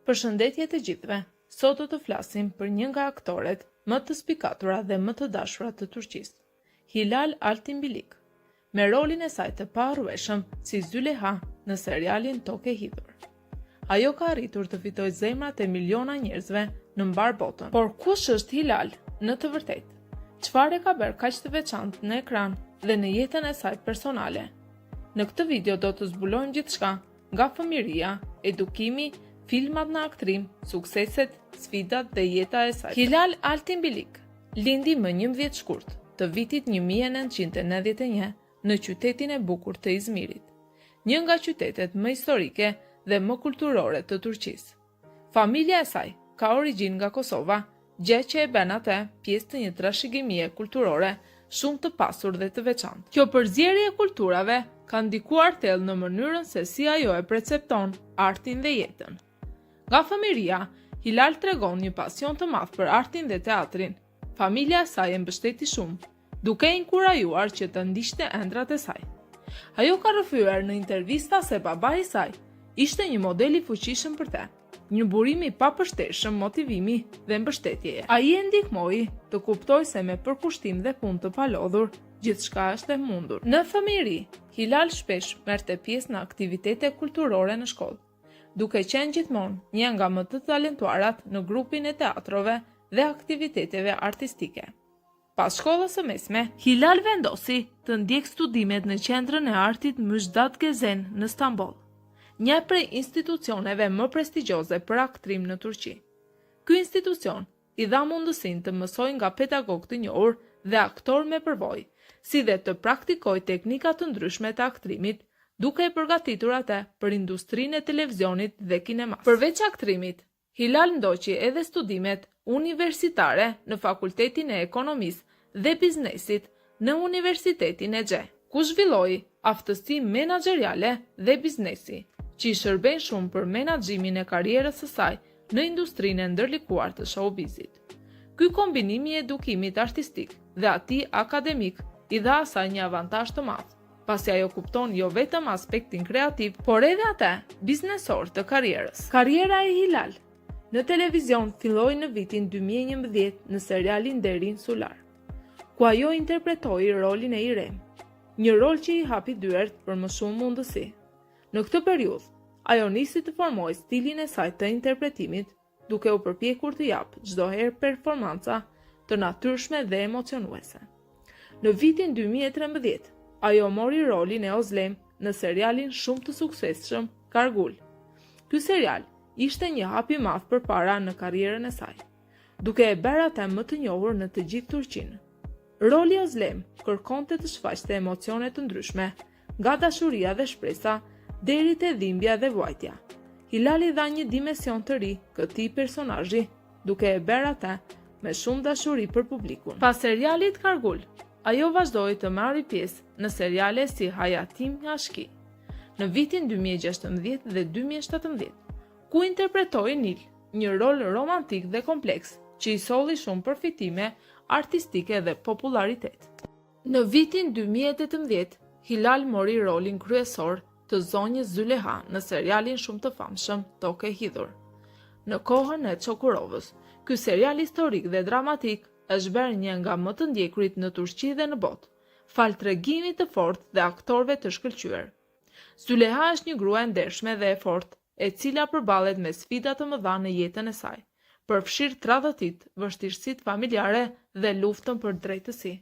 Përshëndetje të gjithëve. Sot do të flasim për një nga aktoret më të spikatura dhe më të dashura të Turqisë, Hilal Altimbilik, me rolin e saj të paharrueshëm si Züleyha në serialin Tokë e Hidhur. Ajo ka arritur të fitojë zemrat e miliona njerëzve në mbar botën. Por kush është Hilal në të vërtetë? Çfarë ka bërë kaq të veçantë në ekran dhe në jetën e saj personale? Në këtë video do të zbulojmë gjithçka, nga fëmijëria, edukimi, filmat në aktrim, sukseset, sfidat dhe jeta e saj. Hilal Altimbilik lindi më 11 shkurt të vitit 1991 në qytetin e bukur të Izmirit, një nga qytetet më historike dhe më kulturore të Turqisë. Familja e saj ka origjinë nga Kosova, gjë që e bën atë pjesë të një trashëgimie kulturore shumë të pasur dhe të veçantë. Kjo përzierje e kulturave ka ndikuar thellë në mënyrën se si ajo e percepton artin dhe jetën. Nga fëmijëria, Hilal tregon një pasion të madh për artin dhe teatrin. Familja e saj e mbështeti shumë, duke e inkurajuar që të ndiqte ëndrat e saj. Ajo ka rrëfyer në intervista se babai i saj ishte një model i fuqishëm për të, një burim i papërshtatshëm motivimi dhe mbështetjeje. Ai e ndihmoi të kuptojë se me përkushtim dhe punë të palodhur, gjithçka është e mundur. Në fëmijëri, Hilal shpesh merrte pjesë në aktivitete kulturore në shkollë, duke qenë gjithmonë një nga më të talentuarat në grupin e teatrove dhe aktiviteteve artistike. Pas shkollës së mesme, Hilal vendosi të ndjekë studimet në Qendrën e Artit Müjdat Gezen në Stamboll, një prej institucioneve më prestigjioze për aktrim në Turqi. Ky institucion i dha mundësinë të mësojë nga pedagog të njohur dhe aktor me përvojë, si dhe të praktikojë teknika të ndryshme të aktrimit, duke e përgatitur atë për industrinë e televizionit dhe kinemas. Përveç aktrimit, Hilal ndoqi edhe studimet universitare në Fakultetin e Ekonomisë dhe Biznesit në Universitetin e Xhe, ku zhvilloi aftësi menaxheriale dhe biznesi, që i shërben shumë për menaxhimin e karrierës së saj në industrinë e ndërlikuar të showbizit. Ky kombinim i edukimit artistik dhe atij akademik i dha asaj një avantazh të madh, pasi ajo kupton jo vetëm aspektin kreativ, por edhe atë biznesor të karrierës. Karriera e Hilal në televizion filloi në vitin 2011 në serialin Deri Insular, ku ajo interpretoi rolin e Irem, një rol që i hapi dyert për më shumë mundësi. Në këtë periudhë, ajo nisi të formojë stilin e saj të interpretimit, duke u përpjekur të japë çdo herë performanca të natyrshme dhe emocionuese. Në vitin 2013, ajo mori rolin e Ozlem në serialin shumë të suksesshëm Kargul. Ky serial ishte një hap i madh përpara në karrierën e saj, duke e bërë atë më të njohur në të gjithë Turqinë. Roli i Ozlem kërkonte të shfaqte emocione të ndryshme, nga dashuria dhe shpresa deri te dhimbja dhe vuajtja. Hilal i dha një dimension të ri këtij personazhi, duke e bërë atë me shumë dashuri për publikun. Pas serialit Kargul, ajo vazhdoi të marrë pjesë në seriale si Hayatim Aşkı në vitin 2016 dhe 2017, ku interpretoi Nil, një rol romantik dhe kompleks që i solli shumë përfitime artistike dhe popularitet. Në vitin 2018, Hilal mori rolin kryesor të zonjës Züleyha në serialin shumë të famshëm Tokë e Hidhur. Në kohën e Çokurovës, ky serial historik dhe dramatik është bërë një nga më të ndjekurit në Turqi dhe në botë, fal tregimit të fortë dhe aktorëve të shkëlqyer. Züleyha është një grua e ndershme dhe e fortë, e cila përballet me sfida të mëdha në jetën e saj, përfshirë tradhtit, vështirësitë familjare dhe luftën për drejtësi.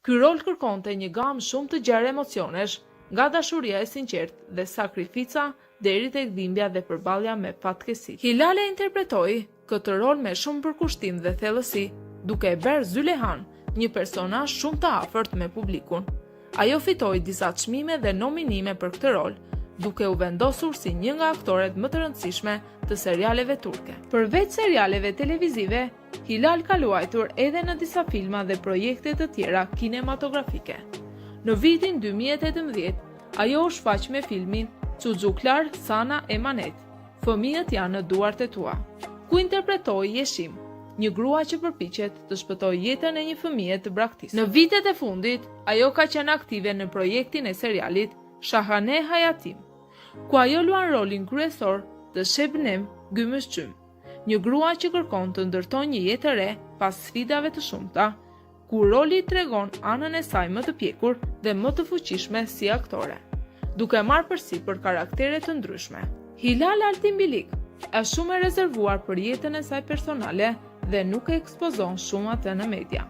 Ky rol kërkonte një gamë shumë të gjerë emocionesh, nga dashuria e sinqertë dhe sakrifica deri tek dhimbja dhe përballja me fatkeqësi. Hilal e interpretoi këtë rol me shumë përkushtim dhe thellësi, duke e bërë Züleyhan një personazh shumë të afërt me publikun. Ajo fitoi disa çmime dhe nominime për këtë rol, duke u vendosur si një nga aktoret më të rëndësishme të serialeve turke. Përveç serialeve televizive, Hilal ka luajtur edhe në disa filma dhe projekte të tjera kinematografike. Në vitin 2018, ajo u shfaq me filmin Çocuklar Sana Emanet, Fëmijët janë në duart e tua, ku interpretoi Yeshim, një grua që përpiqet të shpëtojë jetën e një fëmije të braktisur. Në vitet e fundit, ajo ka qenë aktive në projektin e serialit Shahane Hayatim, ku ajo luan rolin kryesor të Shebnem, Gymëshqym, një grua që kërkon të ndërton një jetë e re pas sfidave të shumta, ku roli tregon anën e saj më të pjekur dhe më të fuqishme si aktore, duke marrë përsipër karaktere të ndryshme. Hilal Altimbilik është shumë e rezervuar për jetën e saj personale dhe nuk e ekspozon shumë atë në media.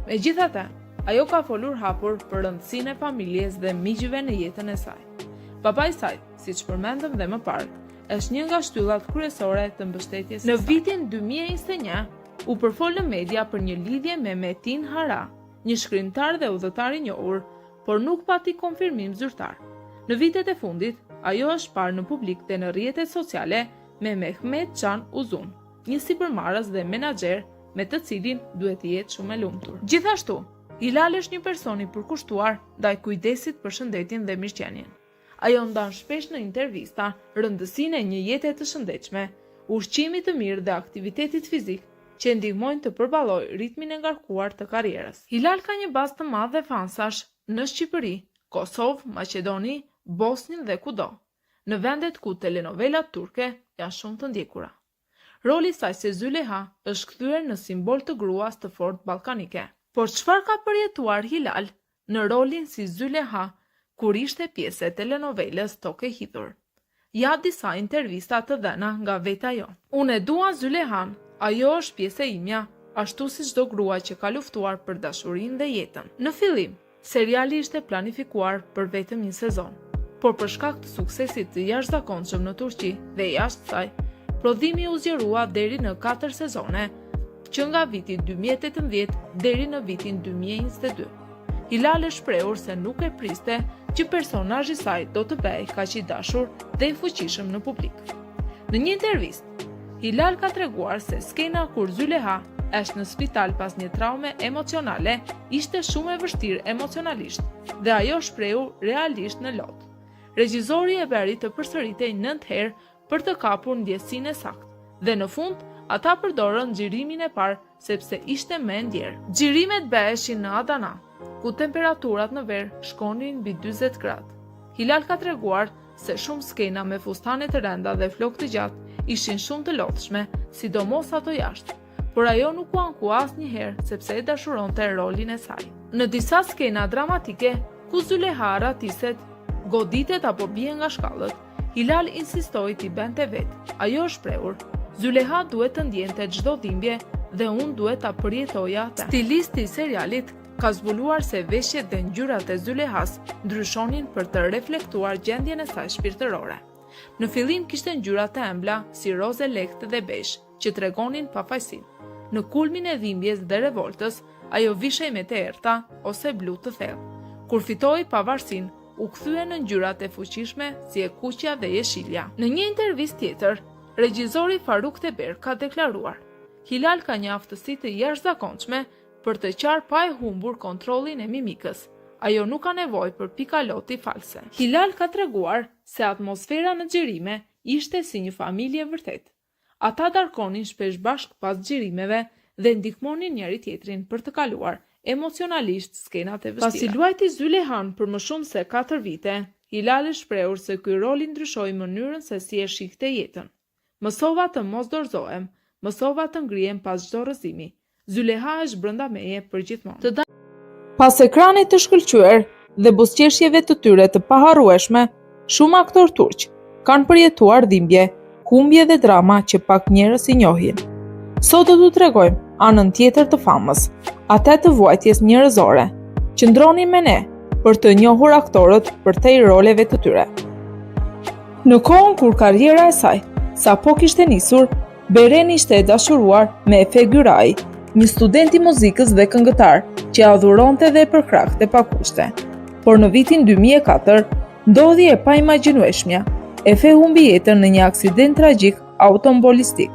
Megjithatë, ajo ka folur hapur për rëndësinë e familjes dhe miqve në jetën e saj. Baba i saj, siç përmendëm dhe më parë, është një nga shtyllat kryesore të mbështetjes. Në vitin 2021, u përfol në media për një lidhje me Metin Hara, një shkrimtar dhe udhëtar i njohur, por nuk pati konfirmim zyrtar. Në vitet e fundit, ajo është parë në publik dhe në rrjetet sociale me Mehmet Can Uzun, një sipërmarrës dhe menaxher me të cilin duhet të jetë shumë e lumtur. Gjithashtu, Hilal është një person i përkushtuar ndaj kujdesit për shëndetin dhe mirëqenien. Ajo ndan shpesh në intervista rëndësinë e një jete të shëndetshme, ushqimit të mirë dhe aktivitetit fizik që ndihmojnë të përballojë ritmin e ngarkuar të karrierës. Hilal ka një bazë të madhe fansash në Shqipëri, Kosovë, Maqedoni, Bosnjë dhe kudo, në vendet ku telenovelat turke janë shumë të ndjekura. Roli i saj si Züleyha është kthyer në simbol të gruas të fortë ballkanike. Por çfarë ka përjetuar Hilal në rolin si Züleyha kur ishte pjesë e telenovelës Tokë e Hidhur? Ja disa intervista të dhëna nga vetë ajo. Unë e dua Züleyhan, ajo është pjesë e imja, ashtu si çdo grua që ka luftuar për dashurinë dhe jetën. Në fillim, seriali ishte planifikuar për vetëm një sezon, por për shkak të suksesit të jashtëzakonshëm në Turqi dhe jashtë saj, prodhimi u zgjerua deri në 4 sezone, që nga viti 2018 deri në vitin 2022. Hilal është shprehur se nuk e priste që personazhi i saj do të bëhej kaq i dashur dhe i fuqishëm në publik. Në një intervistë, Hilal ka treguar se skena kur Züleyha është në spital pas një traume emocionale ishte shumë e vështirë emocionalisht dhe ajo shprehu realisht në lot. Regjizori e bëri të përsëritej 9 herë për të kapur ndjesinë e saktë dhe në fund ata përdorën xhirimin e parë sepse ishte më e ndjerë. Xhirimet bëheshin në Adana, ku temperaturat në ver shkonin mbi 40 gradë. Hilal ka treguar se shumë skena me fustane të rënda dhe flokë të gjatë ishin shumë të lodhshme, sidomos ato jashtë, por ajo nuk u anku asnjëherë sepse e dashuronte rolin e saj. Në disa skena dramatike, ku Züleyha ratiset, goditet apo bie nga shkallët, Hilal insistoi t'i bënte vetë. Ajo është shprehur: Züleyha duhet të ndjente çdo dhimbje dhe unë duhet ta përjetoja atë. Stilisti i serialit ka zbuluar se veshjet dhe ngjyrat e Züleyhas ndryshonin për të reflektuar gjendjen e saj shpirtërore. Në fillim kishte ngjyra të ëmbla si roze lehtë dhe bezh, që tregonin pafajësinë. Në kulmin e dhimbjes dhe revoltës, ajo vishej me të errta ose blu të thellë. Kur fitoi pavarësinë, u kthye në ngjyrat e fuqishme si e kuqja dhe jeshilja. Në një intervistë tjetër, regjizori Faruk Teber ka deklaruar: Hilal ka një aftësi të jashtëzakonshme për të qarë pa e humbur kontrollin e mimikës. Ajo nuk ka nevojë për pikaloti false. Hilal ka treguar se atmosfera në xhirime ishte si një familje vërtet. Ata darkonin shpesh bashk pas xhirimeve dhe ndihmonin njëri tjetrin për të kaluar emocionalisht skenat e vështira. Pasi luajti Züleyhan për më shumë se 4 vite, Hilal është shprehur se ky rol i ndryshoi mënyrën se si e shihte jetën. Mësova të mos dorëzohem, mësova të ngrihem pas çdo rrëzimi. Züleyha është brenda meje përgjithmonë. Pas ekranit të shkëlqyer dhe buzëqeshjeve të tyre të paharrueshme, shumë aktorë turq kanë përjetuar dhimbje, humbje dhe drama që pak njerëz i njohin. Sot do t'u tregojmë anën tjetër të famës, atë të vuajtjes njerëzore. Qëndroni me ne për të njohur aktorët për te roleve të tyre. Në kohën kur karriera e saj sapo kishte nisur, Beren ishte e dashuruar me Efe Gyrai, një student i muzikës dhe këngëtar që adhuronte dhe përkrahte pa kushte. Por në vitin 2004 ndodhi e paimagjinueshmja. Efe humbi jetën në një aksident tragjik automobilistik.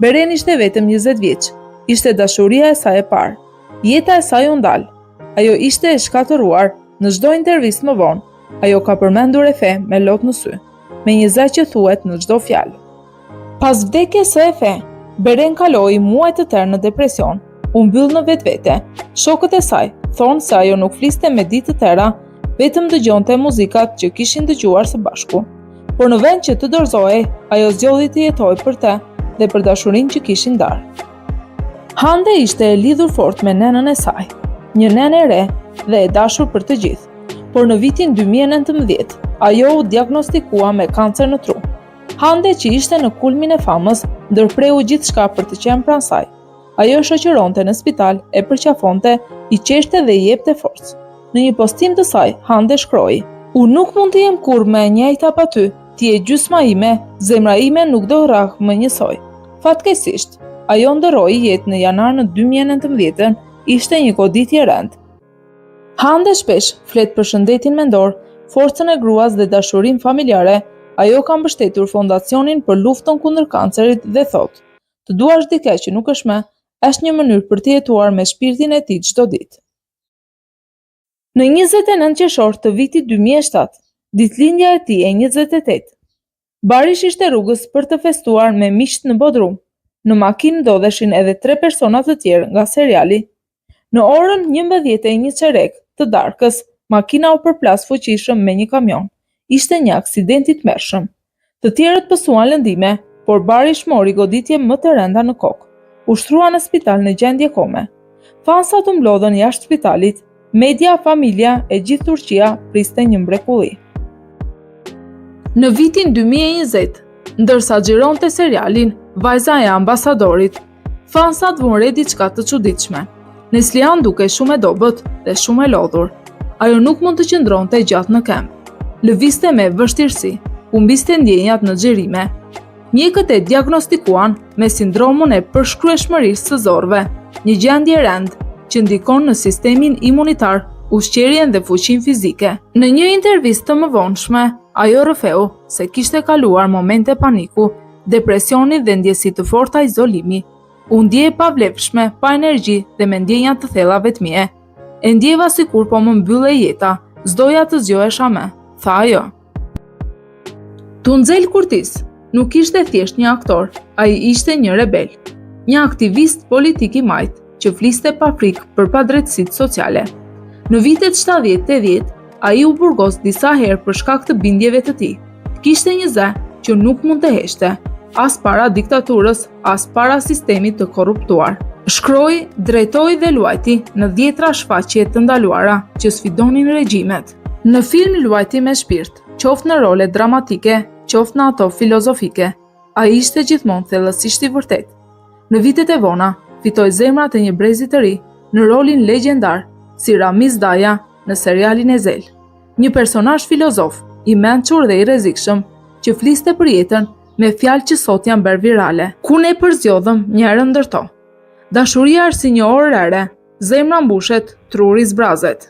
Beren ishte vetëm 20 vjeç, ishte dashuria e saj e parë. Jeta e saj u ndal. Ajo ishte e shkatëruar. Në çdo intervistë më vonë, ajo ka përmendur Efe me lot në sy, me një zë që thuhet në çdo fjalë. Pas vdekjes së Efe, Beren kaloi muaj të tërë në depresion, u mbyll në vetvete. Shokët e saj thonë se ajo nuk fliste me ditë të tëra, vetëm dëgjonte muzikat që kishin dëgjuar së bashku. por në vend që të dorëzohej, ajo zgjodhi të jetojë për të dhe për dashurinë që kishin ndarë. Hande ishte e lidhur fort me nenën e saj, një nenë e re dhe e dashur për të gjithë, por në vitin 2019, ajo u diagnostikua me kancer në tru. Hande, që ishte në kulmin e famës, ndërpreu gjithçka për të qenë pranë saj. Ajo shoqëronte në spital, e përqafonte, i qeshte dhe i jepte forcë. Në një postim të saj, Hande shkroi: "Unë nuk mund të jem kurrë më e njëjta pa ty. Ti je gjysma ime, zemra ime nuk do rrah më njësoj." Fatkeqësisht, ajo ndërroi jetë në janar në 2019, ishte një goditje e rëndë. Hande shpesh flet për shëndetin mendor, forcën e gruas dhe dashurinë familjare. Ajo ka mbështetur fondacionin për luftën kundër kancerit dhe thotë: "Të duash dikë që nuk është më, është një mënyrë për të jetuar me shpirtin e tij çdo ditë." Në 29 qershor të vitit 2007, ditëlindja e tij e 28, Barish ishte rrugës për të festuar me miqt në Bodrum. Në makinë ndodheshin edhe 3 persona të tjerë nga seriali. Në orën 11:01 çerek të darkës, makina u përplas fuqishëm me një kamion. Ishte një aksident i tmerrshëm. Të tjerët pësuan lëndime, por Barish mori goditje më të rënda në kokë. U shtrua në spital në gjendje kome. Fansat u mblodhën jashtë spitalit. Media, familja e gjithë Turqia priste një mrekulli. Në vitin 2020, ndërsa xhironte serialin Vajza e ambasadorit, fansat vënë re diçka të çuditshme. Neslihan duke shumë e dobët dhe shumë e lodhur. Ajo nuk mund të qëndronte gjatë në këmbë. Lëvizte me vështirësi, humbiste ndjenjat në xherime. Mjekët e diagnostikuan me sindromën e përshkrueshmërisë së zorëve, një gjendje e rëndë që ndikon në sistemin imunitar, ushqerjen dhe fuqinë fizike. Në një intervistë të mëvonshme, ajo rrëfeu se kishte kaluar momente paniku, depresioni dhe ndjesi të forta izolimi. U ndjej pa vlefshme, pa energji dhe me ndjenja të thella vetmie. E ndjeva sikur po më mbylle jeta, s'doja të zgjohesha më, tha ajo. Tunxel Kurtis nuk ishte thjesht një aktor, ai ishte një rebel, një aktivist politik i majtë që fliste pa frikë për padrejtësitë sociale. Në vitet 70-80, ai u burgos disa herë për shkak të bindjeve të tij. Kishte një zë që nuk mund të heqte, as para diktaturës, as para sistemit të korruptuar. Shkroi, drejtoi dhe luajti në 10 shfaqje të ndaluara që sfidonin regjimet. Në film luajti me shpirt, qoftë në role dramatike, qoftë në ato filozofike. Ai ishte gjithmonë thellësisht i vërtetë. Në vitet e vona, fitoi zemrat e një brezi të ri në rolin legjendar si Ramiz Daja në serialin Ezel. Një personazh filozof, i mençur dhe i rrezikshëm, që fliste për jetën me fjalë që sot janë bërë virale. Ku ne përzjodhëm, njëherë ndërto. Dashuria është si një orë ere, zemra mbushet, truri zbrazet.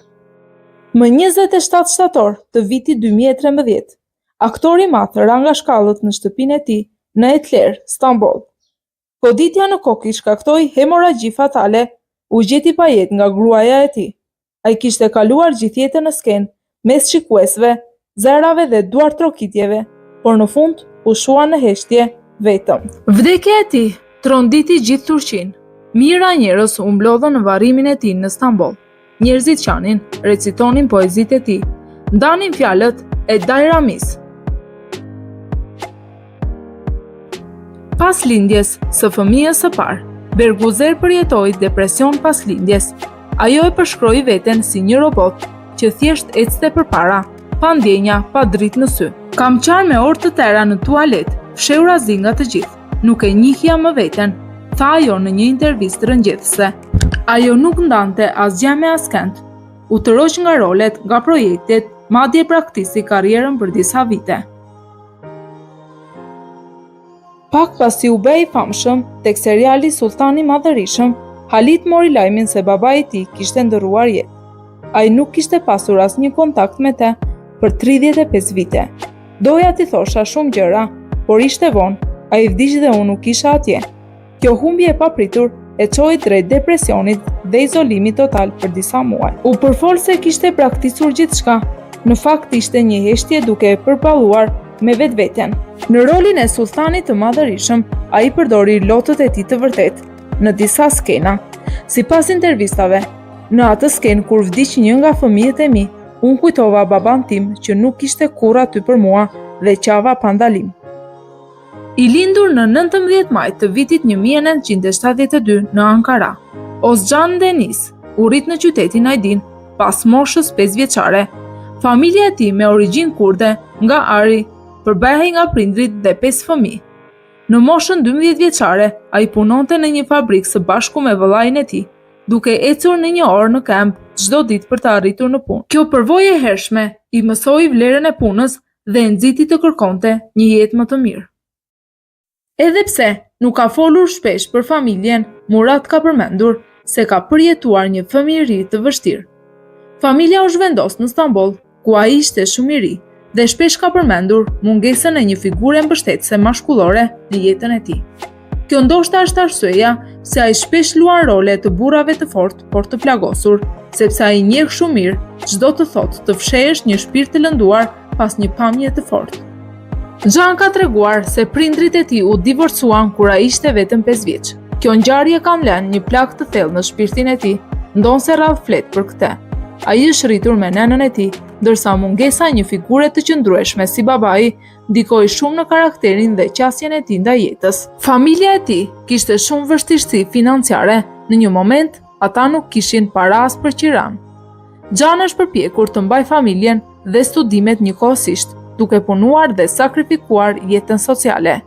Më 27 shtator të vitit 2013, aktori i madh ra nga shkallët në shtëpinë e tij në Etler, Stamboll. Goditja në kokë i shkaktoi hemoragji fatale, u gjeti pa jetë nga gruaja e tij. Ai kishte kaluar gjithë jetën në skenë, mes shikuesve, zërave dhe duar trokitjeve, por në fund u shua në heshtje vetëm. Vdekja e tij tronditi gjithë Turqinë. Mijëra njerëz u mblodhën në varrimin e tij në Stamboll. Njerëzit qanin, recitonin poezitë e tij, ndanin fjalët e Daj Ramiz. Pas lindjes së fëmijës së parë, Berguzer përjetoi depresion pas lindjes. Ajo e përshkroi veten si një robot që thjesht ecte përpara, pa ndjenja, pa dritë në sy. Kam qarë me orë të tëra në tualet, fshehura zi nga të gjithë. Nuk e njihja më veten, tha ajo në një intervistë rëngjethëse. Ajo nuk ndante asgjë me askënd. U tëroq nga rolet, nga projektet, madje praktisi karrierën për disa vite. Pak pasi u bë i famshëm tek seriali Sultani i Madhërisëm, Halit mori lajmin se babai i tij kishte ndërruar jetë. Ai nuk kishte pasur asnjë kontakt me të për 35 vite. Doja t'i thosha shumë gjëra, por ishte vonë, ai vdiq dhe unë nuk isha atje. Kjo humbje e papritur e çoi drejt depresionit dhe izolimit total për disa muaj. U përfol se kishte praktisur gjithçka. Në fakt ishte një heshtje duke e përballuar me vetveten. Në rolin e Sultanit të Madhërisëm, ai përdori lotët e tij të vërtetë në disa skena. Sipas intervistave, në atë skenë kur vdiq një nga fëmijët e mi, unë kujtova baban tim që nuk ishte kurrë aty për mua dhe qava pa ndalim. I lindur në 19 maj të vitit 1972 në Ankara, Ozcan Deniz u rrit në qytetin Aydin pas moshës 5 vjeçare. Familja e tij me origjinë kurde nga Ari përbehej nga prindrit dhe 5 fëmijë. Në moshën 12 vjeçare, ai punonte në një fabrikë së bashku me vëllain e tij, duke ecur në një orë në kamp çdo ditë për të arritur në punë. Kjo përvojë e hershme i mësoi vlerën e punës dhe e nxiti të kërkonte një jetë më të mirë. Edhe pse nuk ka folur shpesh për familjen, Murat ka përmendur se ka përjetuar një fëmijëri të vështirë. Familja u zhvendos në Stamboll, ku ai ishte shumë i ri, dhe shpesh ka përmendur mungesën e një figure mbështetëse mashkullore në jetën e tij. Kjo ndoshta është arsyeja se ai shpesh luan role të burrave të fortë por të plagosur, sepse ai njeh shumë mirë çdo të thotë të fshehesh një shpirt të lënduar pas një pamje të fortë. Xhan ka treguar se prindrit e tij u divorcuan kur ai ishte vetëm 5 vjeç. Kjo ngjarje ka lënë një plagë të thellë në shpirtin e tij, ndonse rradh flet për këtë. Ai është rritur me nënën e tij, ndërsa mungesa e një figure të qëndrueshme si babai ndikoi shumë në karakterin dhe qasjen e tij ndaj jetës. Familja e tij kishte shumë vështirësi financiare, në një moment ata nuk kishin para as për qiran. Xhan është përpjekur të mbajë familjen dhe studimet njëkohësisht, duke punuar dhe sakrifikuar jetën sociale.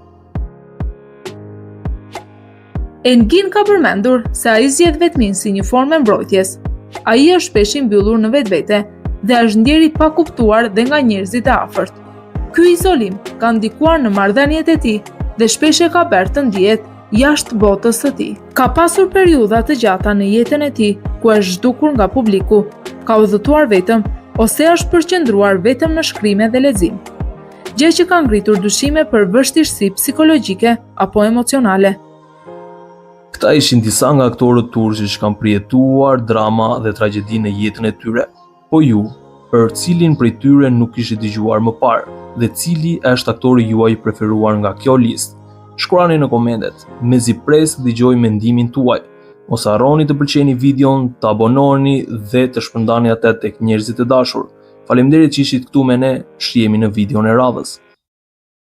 Engin ka përmendur se ai zgjedh vetmin si një formë mbrojtjes. Ai është shpesh i mbyllur në vetvete dhe është ndjer i pakuptuar dhe nga njerëzit e afërt. Ky izolim ka ndikuar në marrëdhëniet e tij dhe shpesh e ka bërë të ndihet jashtë botës së tij. Ka pasur periudha të gjata në jetën e tij ku është zhdukur nga publiku, ka udhëtuar vetëm ose është përqendruar vetëm në shkrime dhe lexim, gjë që ka ngritur dyshime për vështirësi psikologjike apo emocionale. Këta ishin disa nga aktorët turqë që kanë përjetuar drama dhe tragjedi në jetën e tyre, po ju, për cilin prej tyre nuk kishit dëgjuar më parë dhe cili është aktori juaj i preferuar nga kjo listë? Shkruani në komentet, mezi pres të dëgjoj mendimin tuaj. Mos harroni të pëlqeni videon, të abononi dhe të shpërndani atë tek njerëzit e dashur. Faleminderit që ishit këtu me ne, shihemi në videon e radhës.